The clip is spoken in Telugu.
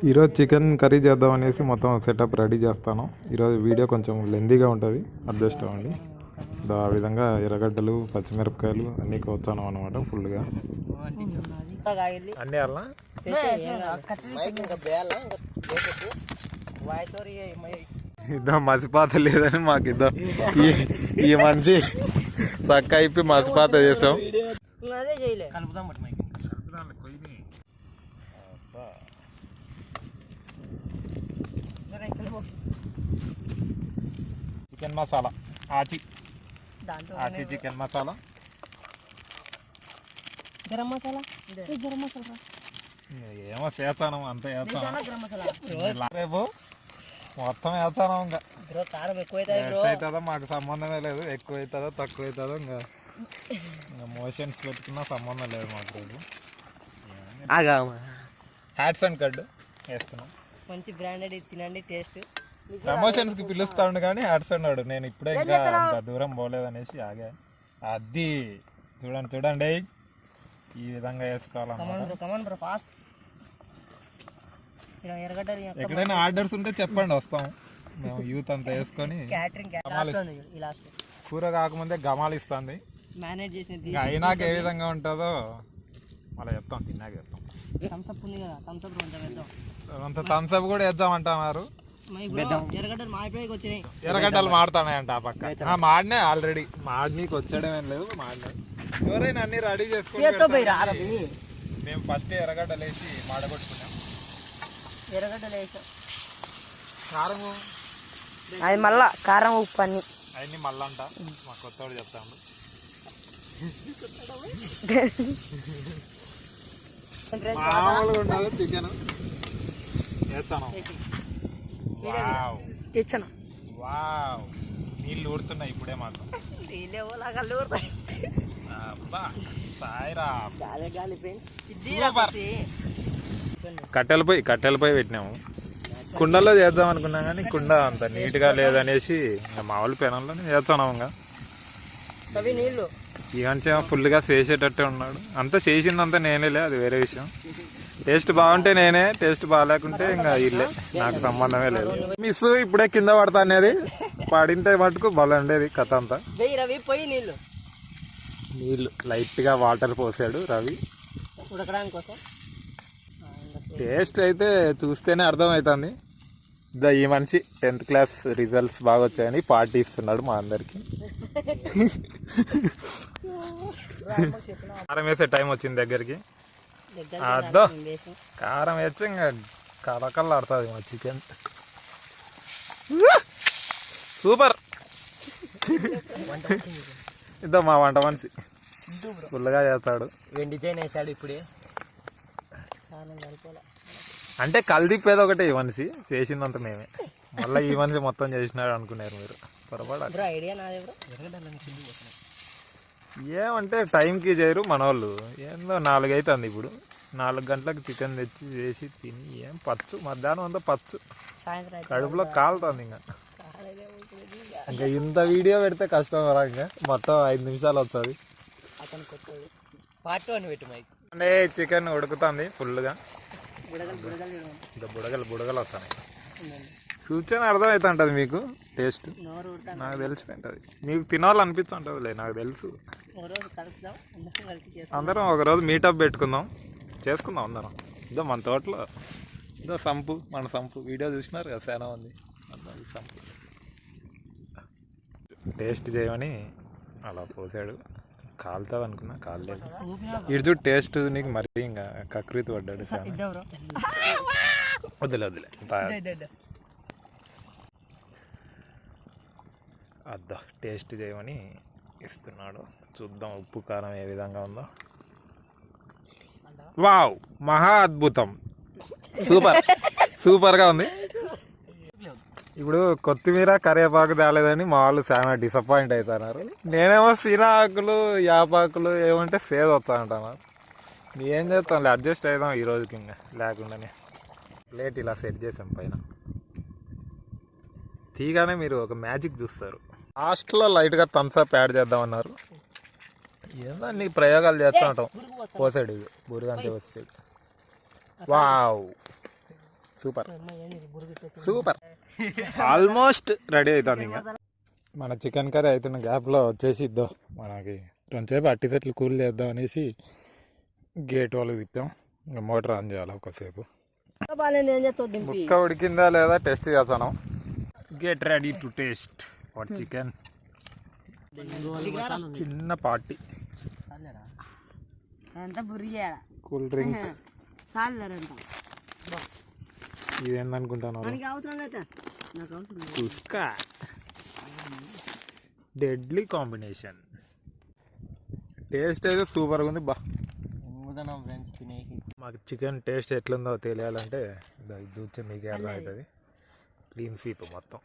ఈరోజు చికెన్ కర్రీ చేద్దాం అనేసి మొత్తం సెటప్ రెడీ చేస్తాను. ఈరోజు వీడియో కొంచెం లెందీగా ఉంటుంది, అడ్జస్ట్ అవ్వండి. ఆ విధంగా ఎర్రగడ్డలు, పచ్చిమిరపకాయలు అన్నీ కోస్తాను అనమాట ఫుల్గా. అన్నీ అలా ఇద్దాం మసిపాత లేదని మాకు ఇద్దాం. ఈ మనిషి చక్క అయిపోయి మసిపాత చేసాం. చికెన్ మసాలా ఆచి చికెన్ మసాలా, గరం మసాలా ఏమో చేస్తాను అంత వేస్తాను. రేపు మొత్తం వేస్తాను. ఇంకా కారం ఎక్కువ అవుతుందో మాకు సంబంధమే లేదు, ఎక్కువ అవుతుందో తక్కువ అవుతుందో ఇంకా మోషన్స్ పెట్టుకున్నా సంబంధం లేదు మాకు. రేపు హ్యాట్స్ అండ్ కడ్ వేస్తున్నాం. మంచి బ్రాండెడ్ తినండి, టేస్ట్. ప్రమోషన్స్ కి పిలుస్తాడు కానీ హ్యాట్స్ అన్నాడు. నేను ఇప్పుడే ఇంకా అంత దూరం పోలేదనేసి ఆగా. అది చూడండి చూడండి, ఈ విధంగా వేసుకోవాలన్నమాట. ఎక్కడైనా ఆర్డర్స్ ఉంటే చెప్పండి, వస్తాం మేము. యూత్ అంతా వేసుకొని కూర కాకముందే గమాలు ఇస్తుంది. అయినాక ఏ విధంగా ఉంటుందో మళ్ళీ చెప్తాం, తిన్నాక చెప్తాం. అంత థమ్స్అప్ కూడా వేద్దామంటున్నారు. ఎర్రగడ్డలు మాడుతున్నాయంట ఆ పక్క. మాడినే ఆల్రెడీ, మాడినీకి వచ్చాడేమేం లేదు, మాడినా. ఎవరైనా అన్ని రెడీ చేసుకోవాలి. మేము ఫస్ట్ ఎర్రగడ్డలు వేసి మాడగొట్టుకున్నాం. కారము అది మళ్ళా కారం ఉప్పు అన్ని అవన్నీ మళ్ళంట మా కొత్తవాడు చెప్తాను. మామూలుగా ఉండదు చికెన్ వేస్తాను. తెచ్చాను. వావ్, నీళ్ళు ఊడుతున్నాయి ఇప్పుడే మాకు. కట్టెలపై పెట్టినాము. కుండలో చేద్దాం అనుకున్నాం కానీ కుండ అంత నీట్గా లేదనేసి మామూలు పెనంలోనే చేస్తున్నాం. ఇంకా ఈ మంచి ఫుల్గా చేసేటట్టే ఉన్నాడు. అంతా చేసిందంతా నేనేలే, అది వేరే విషయం. టేస్ట్ బాగుంటే నేనే, టేస్ట్ బాగాలేకుంటే ఇంకా ఇల్లే, నాకు సంబంధమే లేదు. మిస్ ఇప్పుడే కింద పడతా అనేది పడింటే మటుకు భలే ఉండేది కథ అంతా. నీళ్ళు లైట్ గా వాటర్ పోసాడు రవి. టేస్ట్ అయితే చూస్తేనే అర్థమవుతుంది. ఈ మనిషి 10th క్లాస్ రిజల్ట్స్ బాగా వచ్చాయని పార్టీ ఇస్తున్నాడు మా అందరికి. కారం వేసే టైం వచ్చింది దగ్గరికి. అద్దో కారం వేస్తే ఇంకా కలకల్లా ఆడుతుంది మా చికెన్. సూపర్. ఇద్దాం మా వంట మనిషి ఫుల్గా చేస్తాడు. వేసాడు ఇప్పుడే. అంటే కలిదిప్పేది ఒకటే ఈ మనిషి, చేసిందంత మేమే. మళ్ళీ ఈ మనిషి మొత్తం చేసినాడు అనుకున్నారు మీరు, పొరపాటు. ఏమంటే టైంకి చేయరు మన వాళ్ళు. ఏందో 4 అవుతుంది ఇప్పుడు. 4 గంటలకు చికెన్ తెచ్చి వేసి తిని ఏం పచ్చు, మధ్యాహ్నం అంతా పచ్చు, కడుపులో కాలుతుంది. ఇంకా ఇంత వీడియో పెడితే కష్టం రా. ఇంకా మొత్తం 5 నిమిషాలు వస్తుంది. అంటే చికెన్ ఉడుకుతుంది ఫుల్గా. ఇంకా బుడగలు వస్తాయి. చూస్తేనే అర్థమవుతుంటుంది మీకు. టేస్ట్ నాకు తెలిసిపోయింటుంది, మీకు తినాలనిపిస్తుంటుంది. నాకు తెలుసు. అందరం ఒకరోజు మీటప్ పెట్టుకుందాం, చేసుకుందాం అందరం. ఇదో మన తోటలో ఇదో సంపు, మన సంపు వీడియో చూసినారు కదా, చాలా మంది. సంపు టేస్ట్ చేయమని అలా పోసాడు. కాలుతావు అనుకున్నా, కాలేదు. ఇటు చూడు టేస్ట్ నీకు మరీ ఇంకా కకృతి పడ్డాడు. వద్దులే అద్దా టేస్ట్ చేయమని ఇస్తున్నాడు. చూద్దాం ఉప్పు కారం ఏ విధంగా ఉందో. వావ్, మహా అద్భుతం, సూపర్గా ఉంది. ఇప్పుడు కొత్తిమీర కరివేపాకు తేలేదని మా వాళ్ళు చాలా డిసప్పాయింట్ అవుతున్నారు. నేనేమో సిరాకులు యాపాకులు ఏమంటే సేవ్ వస్తా అంటున్నారు. ఏం చేస్తాం, అడ్జస్ట్ అవుదాం ఈ రోజుకి. ఇంకా లేకుండానే ప్లేట్ ఇలా సెట్ చేసాం పైన. తీగానే మీరు ఒక మ్యాజిక్ చూస్తారు. లాస్ట్లో లైట్గా థమ్స్అప్ యాడ్ చేద్దామన్నారు. ఏదో అన్ని ప్రయోగాలు చేస్తూ ఉంటాం. పోసాడు బురుగు అంతే వస్తాడు. Wow, super super almost ready అవుతుంది ఇంకా మన చికెన్ కర్రీ అవుతున్న గ్యాప్లో వచ్చేసి ఇద్దాం మనకి కొంచెంసేపు అట్టి చెట్లు కూల్ చేద్దాం అనేసి గేట్ వాళ్ళకి తిప్పాం ఇంకా మోటార్ ఆన్ చేయాలి ఒకసేపు ముక్క ఉడికిందా లేదా టెస్ట్ చేస్తాను get ready to taste what chicken చిన్న పార్టీ కూల్ డ్రింక్ ఇదేందనుకుంటాను కుస్కా డెడ్లీ కాంబినేషన్ టేస్ట్ అయితే సూపర్గా ఉంది బా మాకు చికెన్ టేస్ట్ ఎట్లుందో తెలియాలంటే ఇది చూస్తే మీకే అర్థమవుతుంది క్లీన్ స్వీప్ మొత్తం